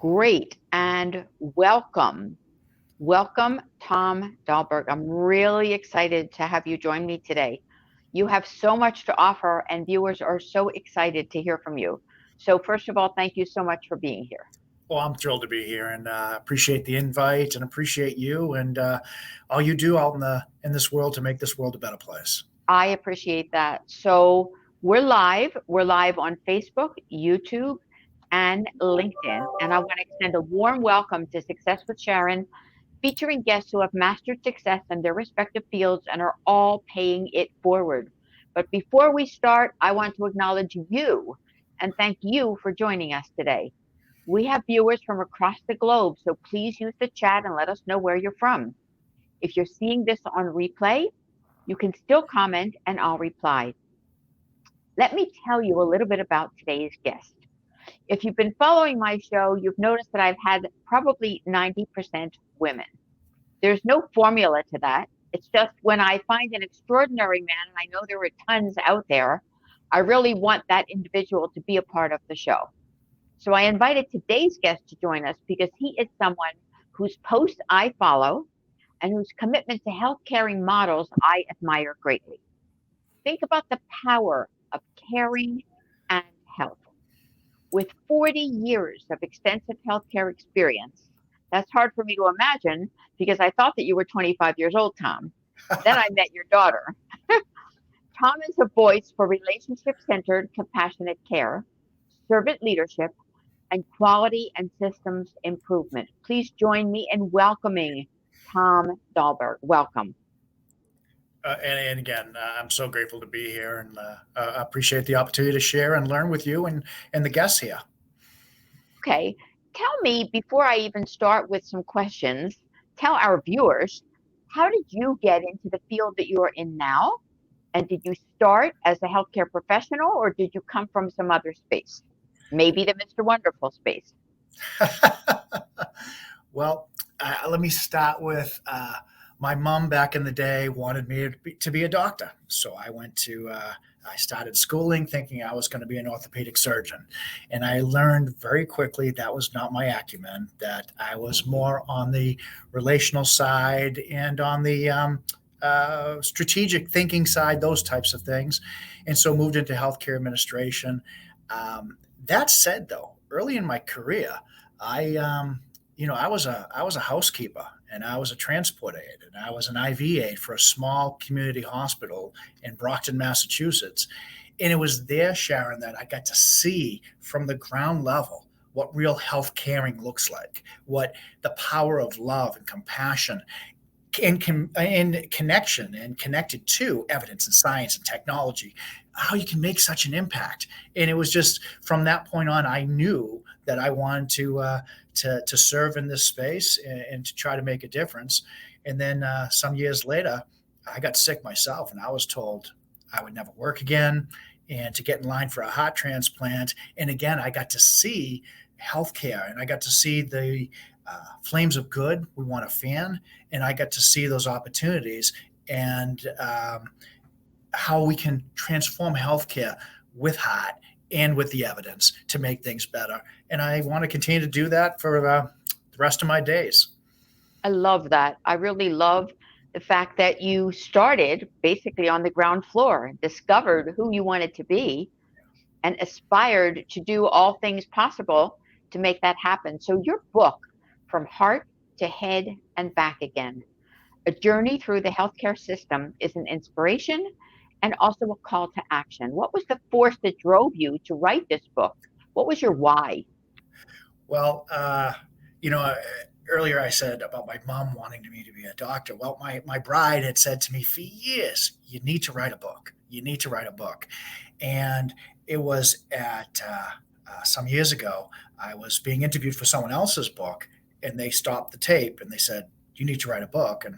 Great. And welcome. Welcome, Tom Dahlborg. I'm really excited to have you join me today. You have so much to offer, and viewers are so excited to hear from you. So, first of all, thank you so much for being here. Well, I'm thrilled to be here and appreciate the invite and appreciate you and all you do out in this world to make this world a better place. I appreciate that. So, we're live. We're live on Facebook, YouTube, and LinkedIn. And I want to extend a warm welcome to Success with Sharon, featuring guests who have mastered success in their respective fields and are all paying it forward. But before we start, I want to acknowledge you and thank you for joining us today. We have viewers from across the globe, so please use the chat and let us know where you're from. If you're seeing this on replay, you can still comment and I'll reply. Let me tell you a little bit about today's guest. If you've been following my show, you've noticed that I've had probably 90% women. There's no formula to that. It's just when I find an extraordinary man, and I know there are tons out there, I really want that individual to be a part of the show. So I invited today's guest to join us because he is someone whose posts I follow and whose commitment to health caring models I admire greatly. Think about the power of caring and health. With 40 years of extensive healthcare experience, that's hard for me to imagine because I thought that you were 25 years old, Tom. Then I met your daughter. Tom is a voice for relationship-centered, compassionate care, servant leadership, and quality and systems improvement. Please join me in welcoming Tom Dahlborg. Welcome. And again, I'm so grateful to be here and appreciate the opportunity to share and learn with you and the guests here. Okay. Tell me, before I even start with some questions, tell our viewers, how did you get into the field that you are in now? And did you start as a healthcare professional or did you come from some other space? Maybe the Mr. Wonderful space. Well, let me start with my mom back in the day wanted me to be a doctor. So I started schooling thinking I was going to be an orthopedic surgeon. And I learned very quickly that was not my acumen, that I was more on the relational side and on the strategic thinking side, those types of things. And so moved into healthcare administration. That said, though, early in my career, I was a housekeeper and I was a transport aide and I was an IV aide for a small community hospital in Brockton, Massachusetts. And it was there, Sharon, that I got to see from the ground level what real health caring looks like, what the power of love and compassion and connection and connected to evidence and science and technology, how you can make such an impact. And it was just from that point on, I knew that I wanted to serve in this space and to try to make a difference. And then some years later, I got sick myself, and I was told I would never work again, and to get in line for a heart transplant. And again, I got to see healthcare, and I got to see the flames of good we want to fan, and I got to see those opportunities and how we can transform healthcare with heart and with the evidence to make things better. And I want to continue to do that for the rest of my days. I love that. I really love the fact that you started basically on the ground floor, discovered who you wanted to be, and aspired to do all things possible to make that happen. So your book, From Heart to Head and Back Again, A Journey Through the Healthcare System, is an inspiration and also a call to action. What was the force that drove you to write this book? What was your why? Well, earlier I said about my mom wanting me to be a doctor. Well, my bride had said to me for years, you need to write a book. You need to write a book. And it was at some years ago, I was being interviewed for someone else's book, and they stopped the tape and they said, you need to write a book. And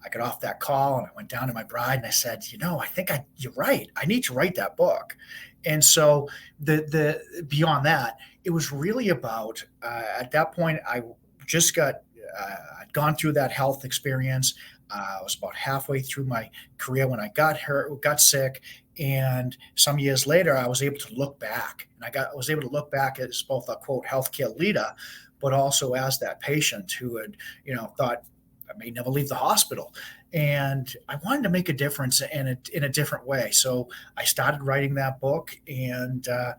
I got off that call and I went down to my bride and I said, I think you're right. I need to write that book. And so the beyond that, it was really about at that point, I just I'd gone through that health experience. I was about halfway through my career when I got sick. And some years later, I was able to look back, and I was able to look back as both a quote healthcare leader, but also as that patient who had, thought I may never leave the hospital. And I wanted to make a difference in a different way. So I started writing that book, and I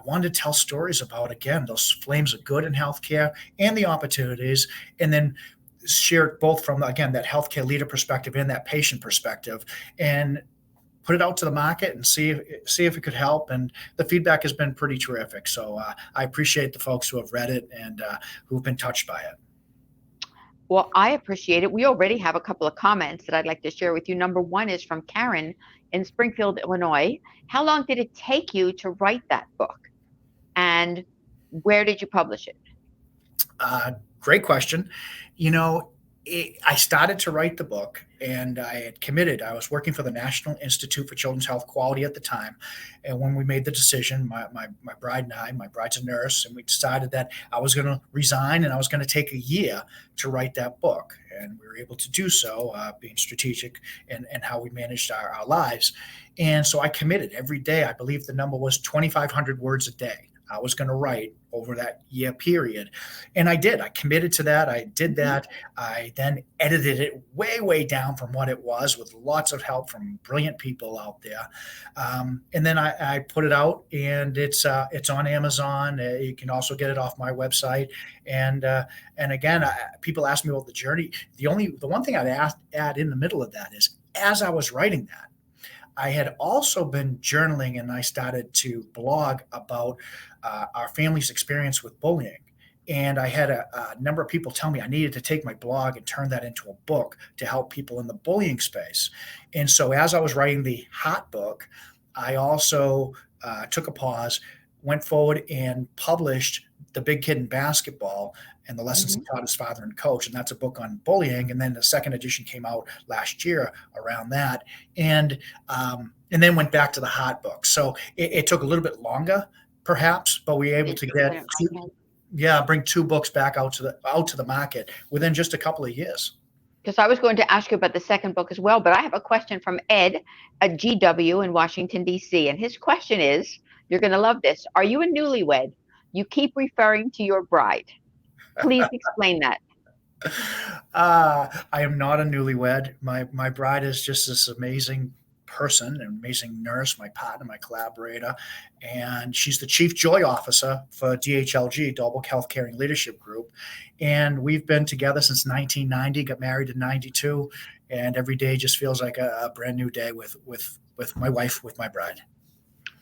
wanted to tell stories about, again, those flames of good in healthcare and the opportunities, and then share it both from, again, that healthcare leader perspective and that patient perspective, and put it out to the market and see if it could help. And the feedback has been pretty terrific. So I appreciate the folks who have read it and who've been touched by it. Well, I appreciate it. We already have a couple of comments that I'd like to share with you. Number one is from Karen in Springfield, Illinois. How long did it take you to write that book? And where did you publish it? Great question. I started to write the book, and I had committed. I was working for the National Institute for Children's Health Quality at the time. And when we made the decision, my bride and I, my bride's a nurse, and we decided that I was going to resign and I was going to take a year to write that book. And we were able to do so, being strategic in how we managed our lives. And so I committed every day. I believe the number was 2,500 words a day I was going to write over that year period. And I did. I committed to that. I did that. I then edited it way, way down from what it was, with lots of help from brilliant people out there. And then I put it out, and it's on Amazon. You can also get it off my website. And again, people ask me about the journey. The one thing I'd add in the middle of that is, as I was writing that, I had also been journaling, and I started to blog about our family's experience with bullying. And I had a number of people tell me I needed to take my blog and turn that into a book to help people in the bullying space. And so as I was writing the Hot book, I also took a pause, went forward and published The Big Kid in Basketball and the Lessons He Taught His Father and Coach. And that's a book on bullying. And then the second edition came out last year around that. And then went back to the Hot book. So it took a little bit longer, perhaps, but we were able to bring two books back out to the market within just a couple of years. Because I was going to ask you about the second book as well, but I have a question from Ed at GW in Washington, D.C. And his question is, you're going to love this. Are you a newlywed? You keep referring to your bride. Please explain that. I am not a newlywed. My bride is just this amazing person, an amazing nurse, my partner, my collaborator, and she's the Chief Joy Officer for DHLG, Dahlborg Healthcare and Leadership Group. And we've been together since 1990, got married in 92, and every day just feels like a brand new day with my wife, with my bride.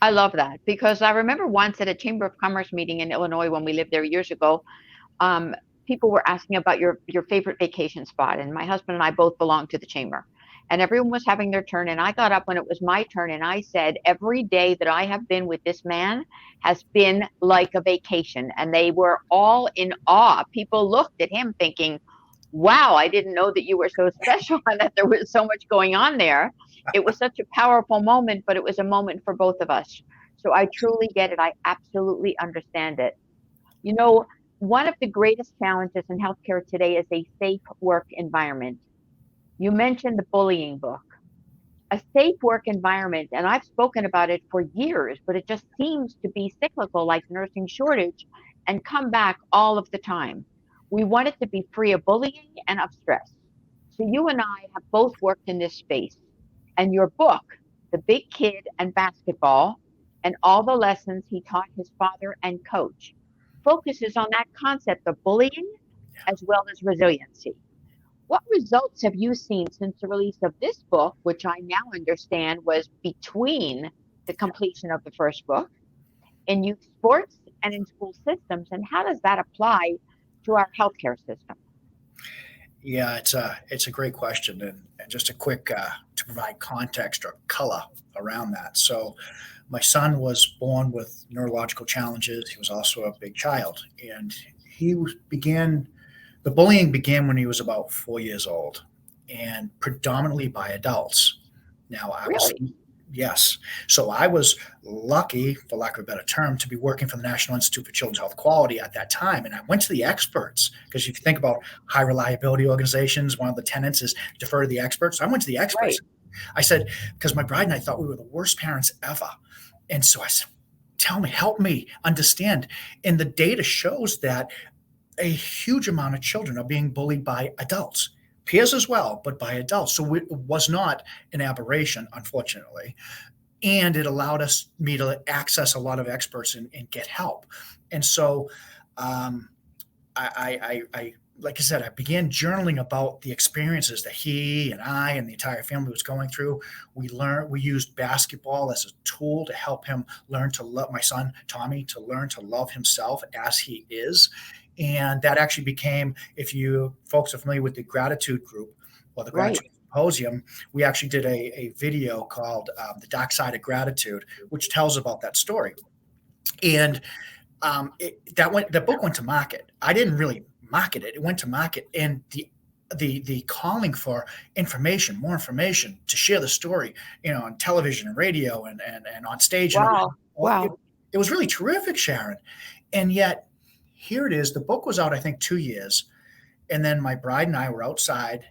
I love that, because I remember once at a Chamber of Commerce meeting in Illinois when we lived there years ago, people were asking about your favorite vacation spot. And my husband and I both belong to the chamber. And everyone was having their turn. And I got up when it was my turn, and I said, every day that I have been with this man has been like a vacation. And they were all in awe. People looked at him thinking, wow, I didn't know that you were so special and that there was so much going on there. It was such a powerful moment, but it was a moment for both of us. So I truly get it. I absolutely understand it. One of the greatest challenges in healthcare today is a safe work environment. You mentioned the bullying book. A safe work environment, and I've spoken about it for years, but it just seems to be cyclical, like nursing shortage, and come back all of the time. We want it to be free of bullying and of stress. So you and I have both worked in this space. And your book, The Big Kid and Basketball, and all the lessons he taught his father and coach, focuses on that concept of bullying as well as resiliency. What results have you seen since the release of this book, which I now understand was between the completion of the first book, in youth sports and in school systems? And how does that apply to our healthcare system? Yeah, it's a great question, and just a quick to provide context or color around that. So, my son was born with neurological challenges. He was also a big child, and the bullying began when he was about 4 years old, and predominantly by adults. Now, yes. So I was lucky, for lack of a better term, to be working for the National Institute for Children's Health Quality at that time. And I went to the experts, because if you think about high reliability organizations, one of the tenets is defer to the experts. So I went to the experts. Right. I said, because my bride and I thought we were the worst parents ever. And so I said, tell me, help me understand. And the data shows that a huge amount of children are being bullied by adults, peers as well, but by adults. So it was not an aberration, unfortunately. And it allowed me to access a lot of experts and get help. And so um, I like I said, I began journaling about the experiences that he and I and the entire family was going through. We used basketball as a tool to help him learn to love my son, Tommy, to learn to love himself as he is. And that actually became, if you folks are familiar with the gratitude group or the Right. gratitude symposium, we actually did a video called The Dark Side of Gratitude, which tells about that story. And the book went to market. I didn't really market it. It went to market, and the calling for information, more information to share the story, on television and radio and on stage, Wow. it, Wow. it was really terrific, Sharon. And yet, here it is. The book was out, I think, 2 years. And then my bride and I were outside,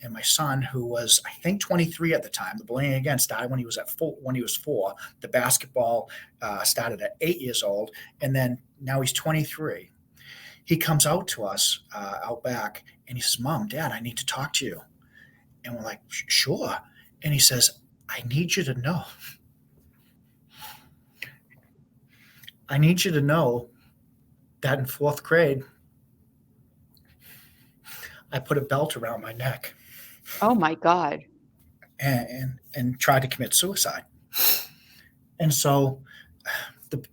and my son, who was I think 23 at the time, the bullying again started when he was 4. The basketball started at 8 years old, and then now he's 23. He comes out to us out back, and he says, "Mom, Dad, I need to talk to you." And we're like, "Sure." And he says, "I need you to know. I need you to know that in 4th grade, I put a belt around my neck Oh my God. and tried to commit suicide." And so the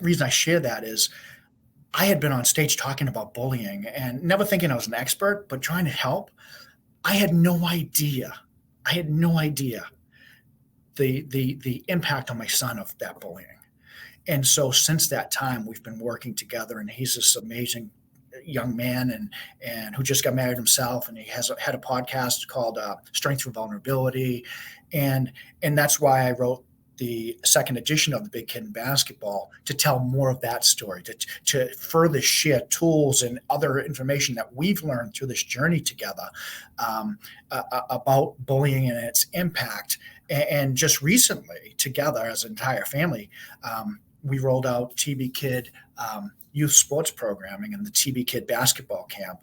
reason I share that is I had been on stage talking about bullying and never thinking I was an expert, but trying to help. I had no idea. I had no idea the impact on my son of that bullying. And so since that time, we've been working together, and he's this amazing young man and who just got married himself, and he had a podcast called Strength Through Vulnerability, and that's why I wrote the second edition of the Big Kid in Basketball, to tell more of that story, to further share tools and other information that we've learned through this journey together, about bullying and its impact. And just recently, together as an entire family, we rolled out TB Kid youth sports programming and the TB Kid basketball camp.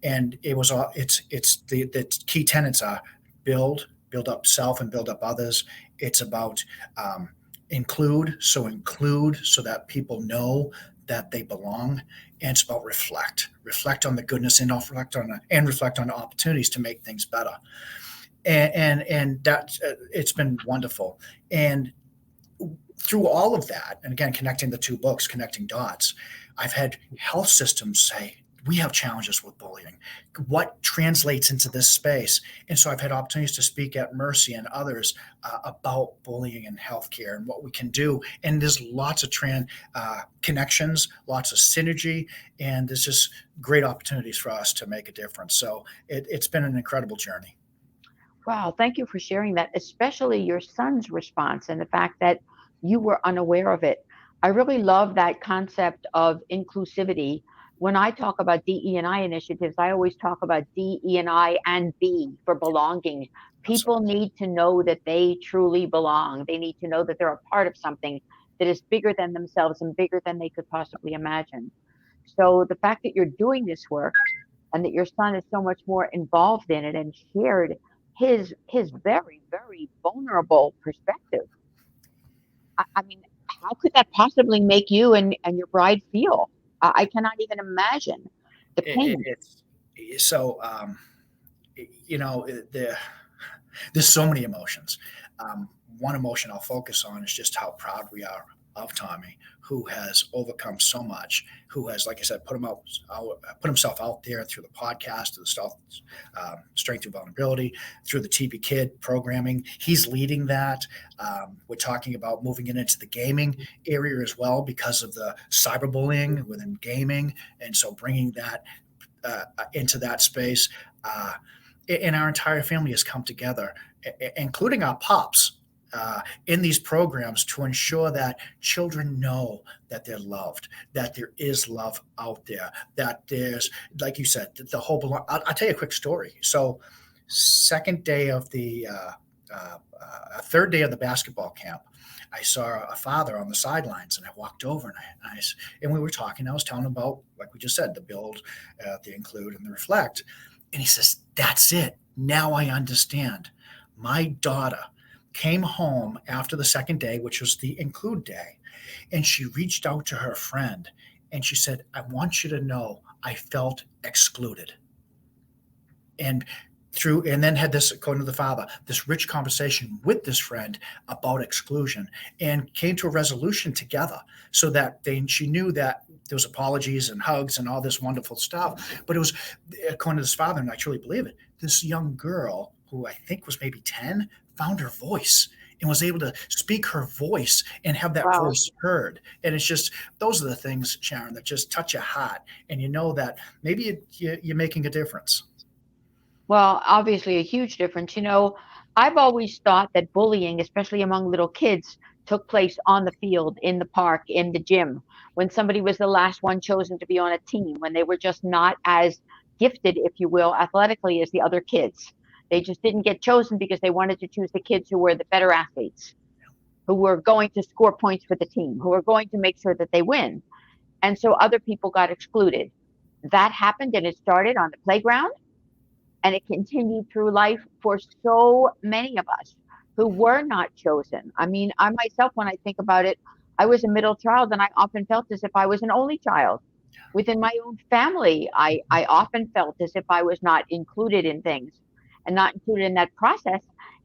And it's the key tenets are build up self and build up others. It's about include so that people know that they belong. And it's about reflect on the goodness, and reflect on opportunities to make things better. And that it's been wonderful. And through all of that, and again, connecting the two books, connecting dots, I've had health systems say, we have challenges with bullying. What translates into this space? And so I've had opportunities to speak at Mercy and others about bullying in healthcare and what we can do. And there's lots of connections, lots of synergy, and there's just great opportunities for us to make a difference. So it's been an incredible journey. Wow. Thank you for sharing that, especially your son's response and the fact that you were unaware of it. I really love that concept of inclusivity. When I talk about DE&I initiatives, I always talk about DE&I and B for belonging. People Absolutely. need to know that they truly belong. They need to know that they're a part of something that is bigger than themselves and bigger than they could possibly imagine. So the fact that you're doing this work and that your son is so much more involved in it and shared his very, very vulnerable perspective. I mean, how could that possibly make you and your bride feel? I cannot even imagine the pain. It's so you know the there's so many emotions. One emotion I'll focus on is just how proud we are of Tommy, who has overcome so much, who has, like I said, put himself out there through the podcast, through the stuff, Strength Through Vulnerability, through the TB Kid programming. He's leading that. We're talking about moving it into the gaming area as well because of the cyberbullying within gaming, and so bringing that into that space. And our entire family has come together, including our pops, in these programs to ensure that children know that they're loved, that there is love out there, that there's, like you said, the whole. I'll tell you a quick story. So, second day of the third day of the basketball camp, I saw a father on the sidelines, and I walked over and we were talking. I was telling him about, like we just said, the build, the include, and the reflect. And he says, "That's it. Now I understand. My daughter came home after the second day, which was the include day, and she reached out to her friend and she said, 'I want you to know I felt excluded.'" And and then had this, according to the father, this rich conversation with this friend about exclusion, and came to a resolution together, so that she knew that there was apologies and hugs and all this wonderful stuff. But it was, according to this father, and I truly believe it, this young girl, who I think was maybe 10, found her voice and was able to speak her voice and have that Wow. voice heard. And it's just, those are the things, Sharon, that just touch your heart. And you know that maybe you're making a difference. Well, obviously a huge difference. I've always thought that bullying, especially among little kids, took place on the field, in the park, in the gym, when somebody was the last one chosen to be on a team, when they were just not as gifted, if you will, athletically as the other kids. They just didn't get chosen because they wanted to choose the kids who were the better athletes, who were going to score points for the team, who were going to make sure that they win. And so other people got excluded. That happened, and it started on the playground, and it continued through life for so many of us who were not chosen. I mean, I myself, when I think about it, I was a middle child, and I often felt as if I was an only child. Within my own family, I often felt as if I was not included in things and not included in that process.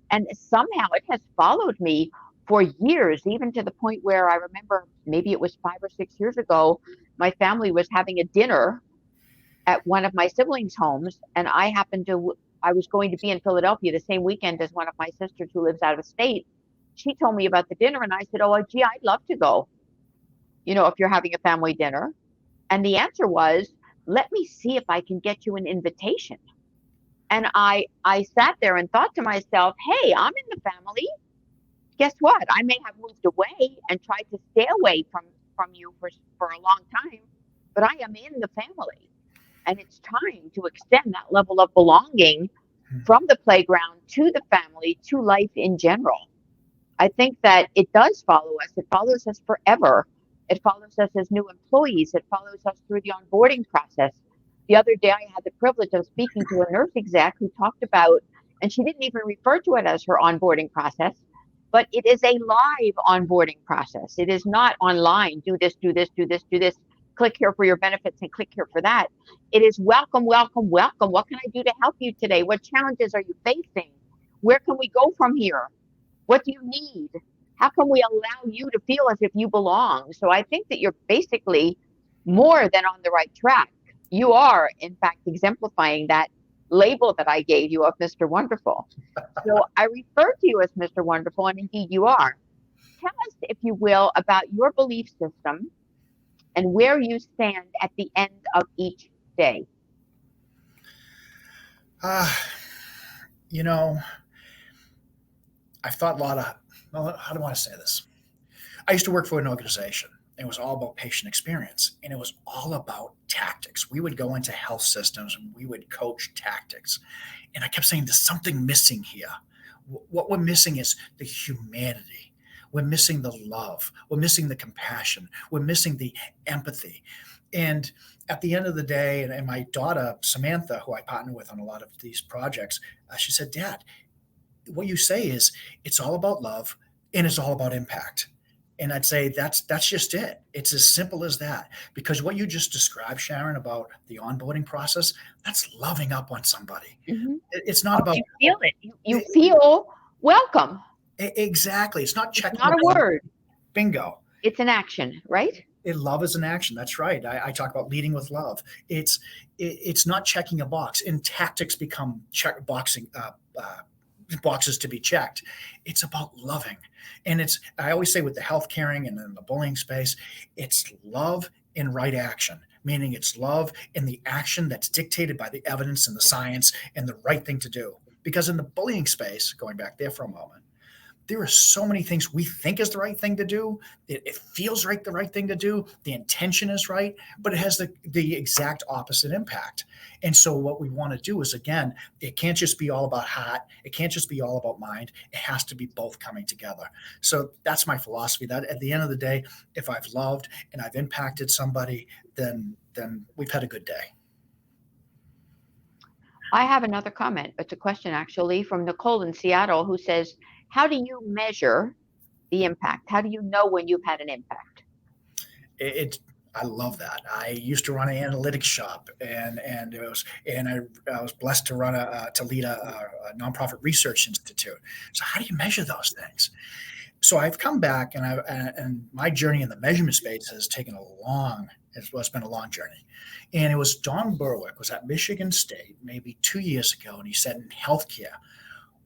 And somehow it has followed me for years, even to the point where I remember, maybe it was 5 or 6 years ago, my family was having a dinner at one of my siblings' homes, and I was going to be in Philadelphia the same weekend as one of my sisters who lives out of state. She told me about the dinner, and I said, "Oh, gee, I'd love to go, if you're having a family dinner." And the answer was, "Let me see if I can get you an invitation." And I sat there and thought to myself, "Hey, I'm in the family. Guess what? I may have moved away and tried to stay away from you for a long time, but I am in the family." And it's time to extend that level of belonging from the playground to the family to life in general. I think that it does follow us. It follows us forever. It follows us as new employees. It follows us through the onboarding process. The other day, I had the privilege of speaking to a nurse exec who talked about, and she didn't even refer to it as her onboarding process, but it is a live onboarding process. It is not online, do this, do this, do this, do this, click here for your benefits and click here for that. It is welcome, welcome, welcome. What can I do to help you today? What challenges are you facing? Where can we go from here? What do you need? How can we allow you to feel as if you belong? So I think that you're basically more than on the right track. You are, in fact, exemplifying that label that I gave you of Mr. Wonderful. So I refer to you as Mr. Wonderful, and indeed you are. Tell us, if you will, about your belief system and where you stand at the end of each day. Uh, you know, I've thought a lot of, well, how do I want to say this? I used to work for an organization. It was all about patient experience, and it was all about tactics. We would go into health systems and we would coach tactics. And I kept saying, there's something missing here. What we're missing is the humanity. We're missing the love. We're missing the compassion. We're missing the empathy. And at the end of the day, and my daughter, Samantha, who I partner with on a lot of these projects, she said, "Dad, what you say is it's all about love and it's all about impact." And I'd say that's just it. It's as simple as that. Because what you just described, Sharon, about the onboarding process, that's loving up on somebody. Mm-hmm. It's not about, You feel it. You feel welcome. exactly. It's not It's checking not a a box. word. Bingo. It's an action, right? Love is an action. That's right. I talk about leading with love. It's not checking a box. And tactics become boxes to be checked. It's about loving. And I always say, with the health caring and in the bullying space, it's love in right action, meaning it's love in the action that's dictated by the evidence and the science and the right thing to do. Because in the bullying space, going back there for a moment, there are so many things we think is the right thing to do. It feels right, the right thing to do. The intention is right, but it has the exact opposite impact. And so what we want to do is, again, it can't just be all about heart. It can't just be all about mind. It has to be both coming together. So that's my philosophy, that at the end of the day, if I've loved and I've impacted somebody, then we've had a good day. I have another comment. It's a question actually from Nicole in Seattle who says, how do you measure the impact? How do you know when you've had an impact? it I love that. I used to run an analytics shop, and it was, and I was blessed to run to lead a nonprofit research institute. So how do you measure those things? So I've come back, and my journey in the measurement space has taken a long. It's been a long journey, and it was Don Berwick was at Michigan State maybe 2 years ago, and he said in healthcare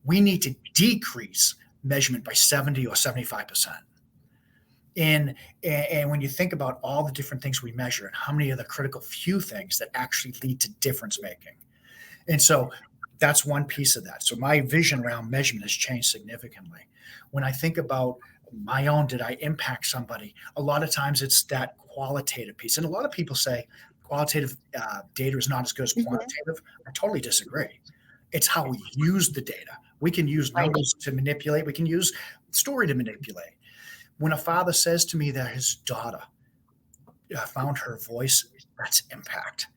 we need to decrease measurement by 70 or 75%. And when you think about all the different things we measure and how many of the critical few things that actually lead to difference making. And so that's one piece of that. So my vision around measurement has changed significantly. When I think about my own, did I impact somebody? A lot of times it's that qualitative piece. And a lot of people say qualitative data is not as good as quantitative. I totally disagree. It's how we use the data. We can use numbers to manipulate. We can use story to manipulate. When a father says to me that his daughter found her voice, that's impact.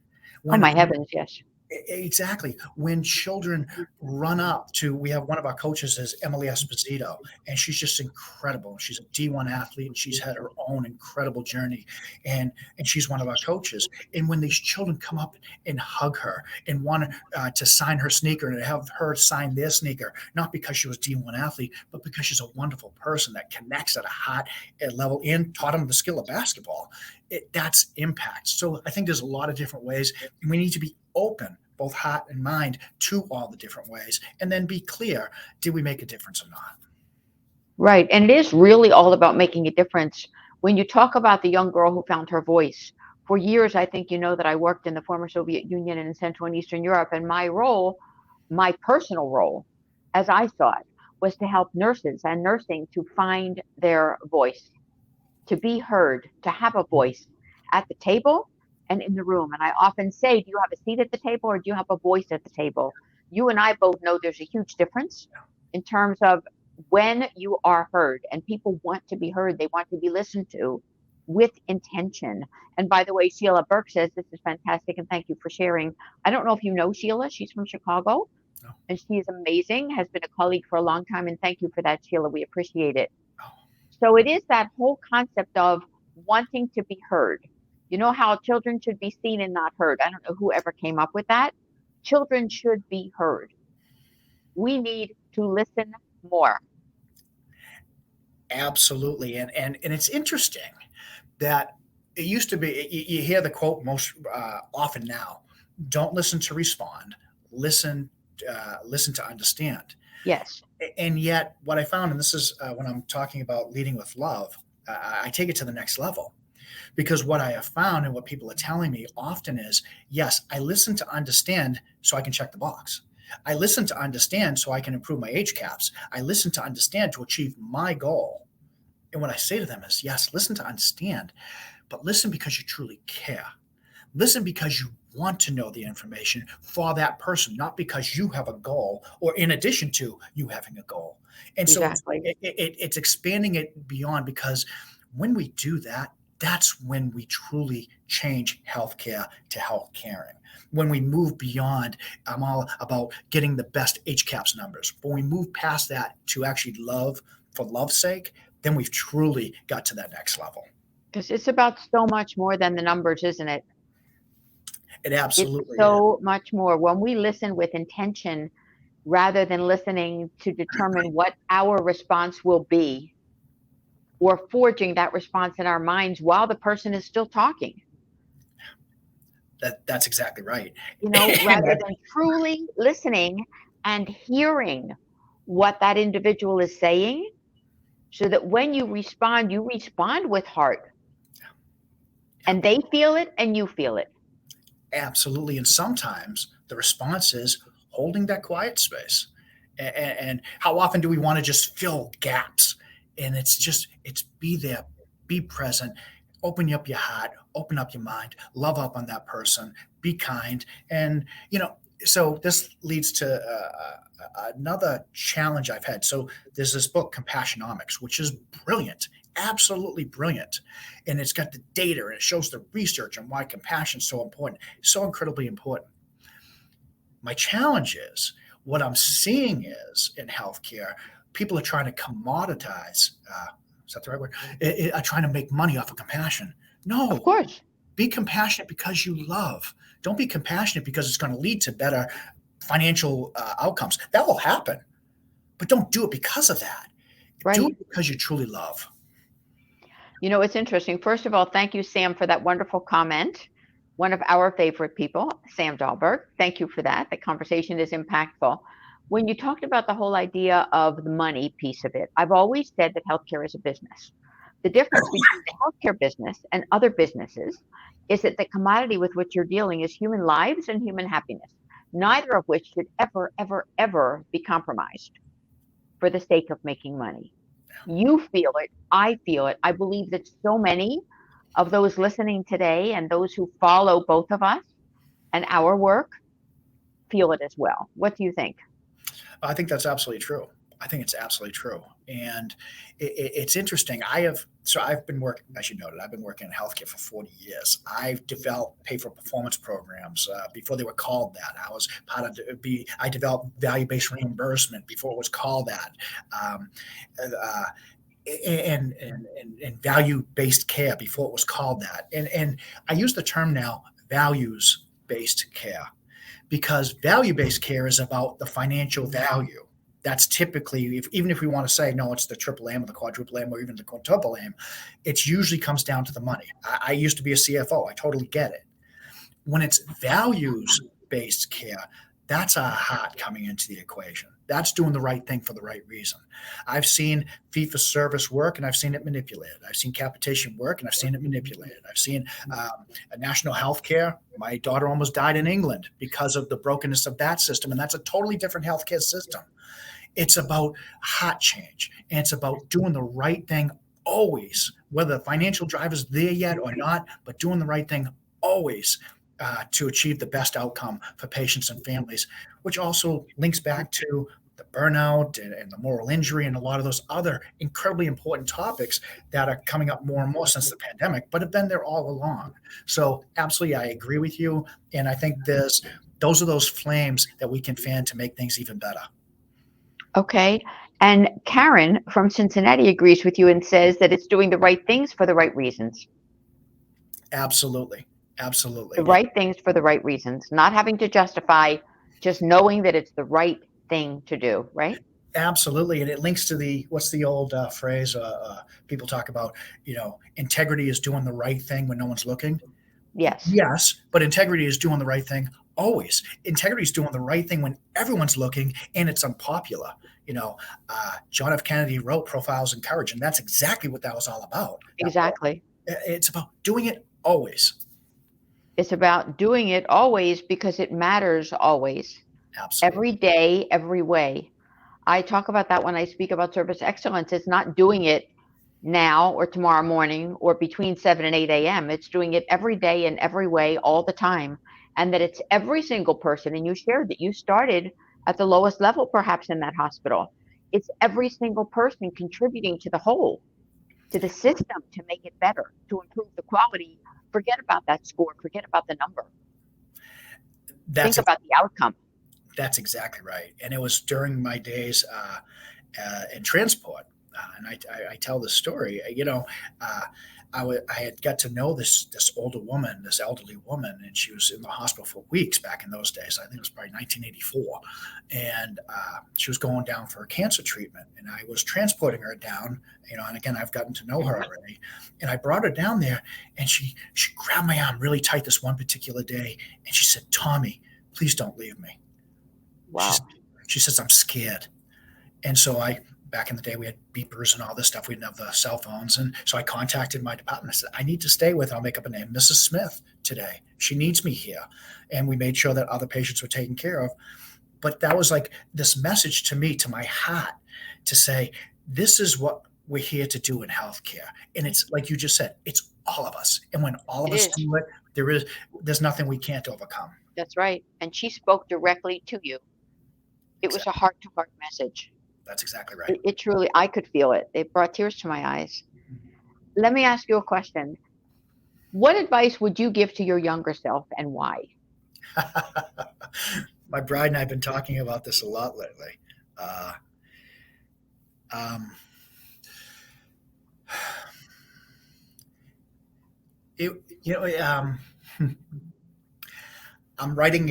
Oh my heavens, yes. Exactly. When children run up to, we have one of our coaches is Emily Esposito, and she's just incredible. She's a D1 athlete, and she's had her own incredible journey, and she's one of our coaches. And when these children come up and hug her and want to sign her sneaker and have her sign their sneaker, not because she was D1 athlete, but because she's a wonderful person that connects at a high level and taught them the skill of basketball. That's impact. So I think there's a lot of different ways, and we need to be open, both heart and mind, to all the different ways, and then be clear, did we make a difference or not? Right. And it is really all about making a difference. When you talk about the young girl who found her voice, for years, I think you know that I worked in the former Soviet Union and in Central and Eastern Europe, and my role, my personal role, as I saw it, was to help nurses and nursing to find their voice, to be heard, to have a voice at the table and in the room. And I often say, do you have a seat at the table or do you have a voice at the table? You and I both know there's a huge difference in terms of when you are heard, and people want to be heard. They want to be listened to with intention. And by the way, Sheila Burke says, this is fantastic and thank you for sharing. I don't know if you know Sheila. She's from Chicago. No. And she is amazing, has been a colleague for a long time. And thank you for that, Sheila. We appreciate it. So it is that whole concept of wanting to be heard. You know how children should be seen and not heard. I don't know whoever came up with that. Children should be heard. We need to listen more. Absolutely. And it's interesting that it used to be, you hear the quote most often now, don't listen to respond, listen to understand. Yes. And yet what I found, and this is when I'm talking about leading with love, I take it to the next level. Because what I have found and what people are telling me often is, yes, I listen to understand so I can check the box. I listen to understand so I can improve my HCAPs. I listen to understand to achieve my goal. And what I say to them is, yes, listen to understand, but listen because you truly care. Listen because you want to know the information for that person, not because you have a goal or in addition to you having a goal. And Exactly. so it's expanding it beyond, because when we do that, that's when we truly change healthcare to health caring. When we move beyond, I'm all about getting the best HCAPS numbers. When we move past that to actually love for love's sake, then we've truly got to that next level. Because it's about so much more than the numbers, isn't it? It absolutely It's so much more. When we listen with intention rather than listening to determine what our response will be, or forging that response in our minds while the person is still talking. That's exactly right. You know, rather than truly listening and hearing what that individual is saying, so that when you respond with heart. And they feel it and you feel it. Absolutely. And sometimes the response is holding that quiet space And how often do we want to just fill gaps? And it's be there, be present, open up your heart, open up your mind, love up on that person, be kind. And, so this leads to another challenge I've had. So there's this book, Compassionomics, which is brilliant, absolutely brilliant. And it's got the data and it shows the research on why compassion is so important, so incredibly important. My challenge is what I'm seeing is in healthcare, people are trying to commoditize, is that the right word? Are trying to make money off of compassion. No, Of course. be compassionate because you love. Don't be compassionate because it's going to lead to better financial outcomes. That will happen, but don't do it because of that. Do Right. it because you truly love. It's interesting. First of all, thank you, Sam, for that wonderful comment. One of our favorite people, Sam Dahlborg. Thank you for that. The conversation is impactful. When you talked about the whole idea of the money piece of it, I've always said that healthcare is a business. The difference between the healthcare business and other businesses is that the commodity with which you're dealing is human lives and human happiness, neither of which should ever, ever, ever be compromised for the sake of making money. You feel it. I feel it. I believe that so many of those listening today and those who follow both of us and our work feel it as well. What do you think? I think that's absolutely true. I think it's absolutely true. And it's interesting. I've been working, as you noted, I've been working in healthcare for 40 years. I've developed pay for performance programs before they were called that. I developed value-based reimbursement before it was called that. Um, uh, and value-based care before it was called that. And I use the term now, values-based care, because value-based care is about the financial value. That's typically, even if we want to say, no, it's the triple aim or the quadruple aim or even the quintuple aim, it usually comes down to the money. I used to be a CFO. I totally get it. When it's values-based care, that's our heart coming into the equation. That's doing the right thing for the right reason. I've seen fee-for-service work and I've seen it manipulated. I've seen capitation work and I've seen it manipulated. I've seen a national health care. My daughter almost died in England because of the brokenness of that system, and that's a totally different healthcare system. It's about heart change, and it's about doing the right thing always, whether the financial drive is there yet or not, but doing the right thing always to achieve the best outcome for patients and families, which also links back to the burnout and the moral injury and a lot of those other incredibly important topics that are coming up more and more since the pandemic, but have been there all along. So absolutely, I agree with you. And I think those are those flames that we can fan to make things even better. Okay. And Karen from Cincinnati agrees with you and says that it's doing the right things for the right reasons. Absolutely. Absolutely. The right things for the right reasons, not having to justify, just knowing that it's the right thing to do, right? Absolutely. And it links to what's the old phrase people talk about, integrity is doing the right thing when no one's looking. Yes. Yes, but integrity is doing the right thing always. Integrity is doing the right thing when everyone's looking and it's unpopular. John F. Kennedy wrote Profiles in Courage, and that's exactly what that was all about. Exactly. It's about doing it always. It's about doing it always because it matters always. Absolutely. Every day, every way. I talk about that when I speak about service excellence. It's not doing it now or tomorrow morning or between 7 and 8 a.m. It's doing it every day in every way all the time. And that it's every single person. And you shared that you started at the lowest level, perhaps in that hospital. It's every single person contributing to the whole, to the system to make it better, to improve the quality. Forget about that score. Forget about the number. Think about the outcome. That's exactly right. And it was during my days in transport. And I tell this story, I had got to know this older woman, this elderly woman, and she was in the hospital for weeks back in those days. I think it was probably 1984. And she was going down for a cancer treatment. And I was transporting her down, and again, I've gotten to know her already. And I brought her down there, and she grabbed my arm really tight this one particular day. And she said, "Tommy, please don't leave me." Wow. She says, "I'm scared." And so back in the day, we had beepers and all this stuff. We didn't have the cell phones. And so I contacted my department. I said, "I need to stay with her. I'll make up a name, Mrs. Smith today. She needs me here." And we made sure that other patients were taken care of. but that was like this message to me, to my heart, to say, this is what we're here to do in healthcare. And it's like you just said, it's all of us. And when all of It us is. do it, there's nothing we can't overcome. That's right. And she spoke directly to you. It was a Exactly. heart-to-heart message. That's exactly right. It truly, I could feel it. It brought tears to my eyes. Let me ask you a question. What advice would you give to your younger self and why? My bride and I have been talking about this a lot lately. Uh, um, it, you know, I'm writing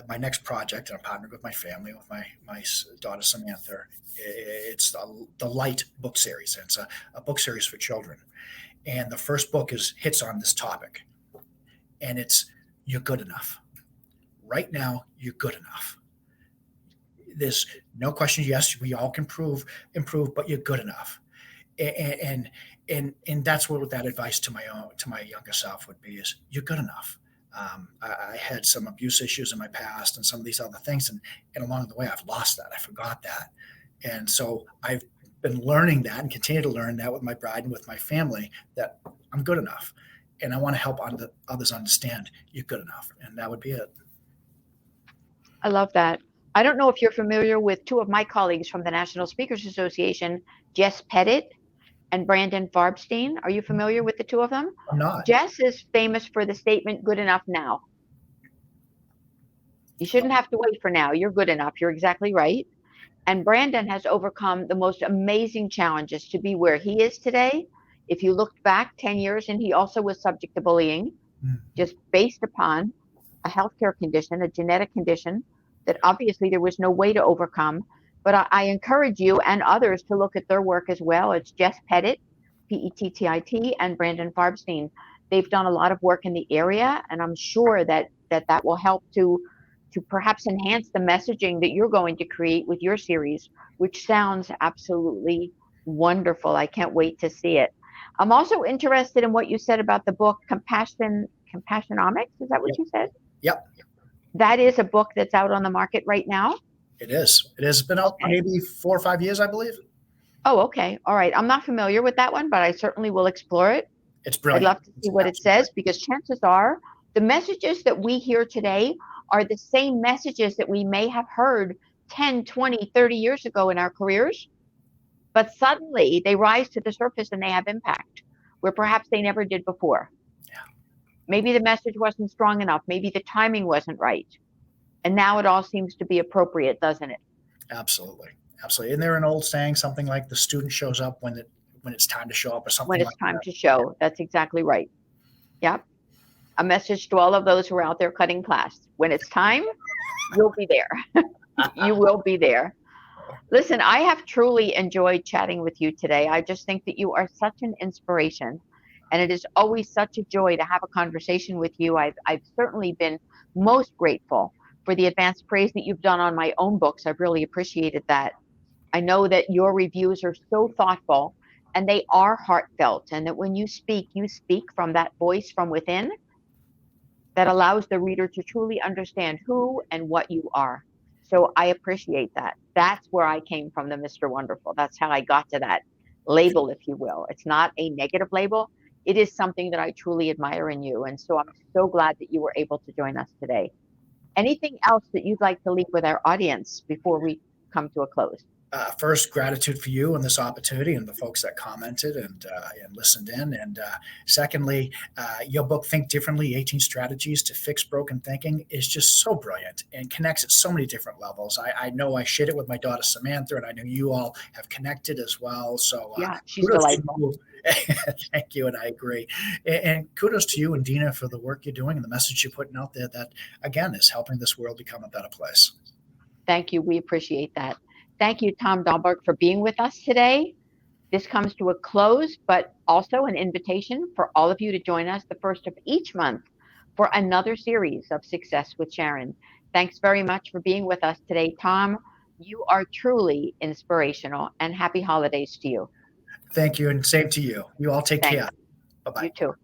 my next project, and I'm partnered with my family, with my daughter Samantha. It's the Light book series. It's a book series for children, and the first book hits on this topic, and it's you're good enough. Right now, you're good enough. There's no question. Yes, we all can improve, but you're good enough. And that's what that advice to my younger self would be: is you're good enough. I had some abuse issues in my past and some of these other things, and along the way, I've lost that. I forgot that, and so I've been learning that and continue to learn that with my bride and with my family, that I'm good enough, and I want to help others understand you're good enough, and that would be it. I love that. I don't know if you're familiar with two of my colleagues from the National Speakers Association, Jess Pettit and Brandon Farbstein. Are you familiar with the two of them? I'm not. Jess is famous for the statement, good enough now. You shouldn't have to wait for now. You're good enough. You're exactly right. And Brandon has overcome the most amazing challenges to be where he is today. If you looked back 10 years, and he also was subject to bullying, just based upon a healthcare condition, a genetic condition that obviously there was no way to overcome. But I encourage you and others to look at their work as well. It's Jess Pettit, Pettit, and Brandon Farbstein. They've done a lot of work in the area, and I'm sure that will help to perhaps enhance the messaging that you're going to create with your series, which sounds absolutely wonderful. I can't wait to see it. I'm also interested in what you said about the book Compassionomics. Is that what Yep. you said? Yep. That is a book that's out on the market right now. It is. It has been out maybe 4 or 5 years, I believe. Oh, okay. All right. I'm not familiar with that one, but I certainly will explore it. It's I'd brilliant. love to see what it says, because chances are the messages that we hear today are the same messages that we may have heard 10, 20, 30 years ago in our careers, but suddenly they rise to the surface and they have impact where perhaps they never did before. Yeah. Maybe the message wasn't strong enough. Maybe the timing wasn't right. And now it all seems to be appropriate, doesn't it? Absolutely. Absolutely. Isn't there an old saying, something like the student shows up when it's time to show up, or something When it's like time that? to show. That's exactly right. Yep. A message to all of those who are out there cutting class. When it's time, you'll be there. You will be there. Listen, I have truly enjoyed chatting with you today. I just think that you are such an inspiration, and it is always such a joy to have a conversation with you. I've certainly been most grateful for the advanced praise that you've done on my own books. I've really appreciated that. I know that your reviews are so thoughtful and they are heartfelt, and that when you speak from that voice from within that allows the reader to truly understand who and what you are. So I appreciate that. That's where I came from, the Mr. Wonderful. That's how I got to that label, if you will. It's not a negative label. It is something that I truly admire in you. And so I'm so glad that you were able to join us today. Anything else that you'd like to leave with our audience before we come to a close? First, gratitude for you and this opportunity, and the folks that commented and listened in. And secondly, your book, Think Differently: 18 Strategies to Fix Broken Thinking, is just so brilliant and connects at so many different levels. I know I shared it with my daughter Samantha, and I know you all have connected as well. So Yeah, she's kudos to delightful. you. Thank you, and I agree. And kudos to you and Dina for the work you're doing and the message you're putting out there that, again, is helping this world become a better place. Thank you. We appreciate that. Thank you, Tom Dahlborg, for being with us today. This comes to a close, but also an invitation for all of you to join us the first of each month for another series of Success with Sharon. Thanks very much for being with us today, Tom. You are truly inspirational, and happy holidays to you. Thank you, and same to you. You all take Thanks. care. Bye-bye. You too.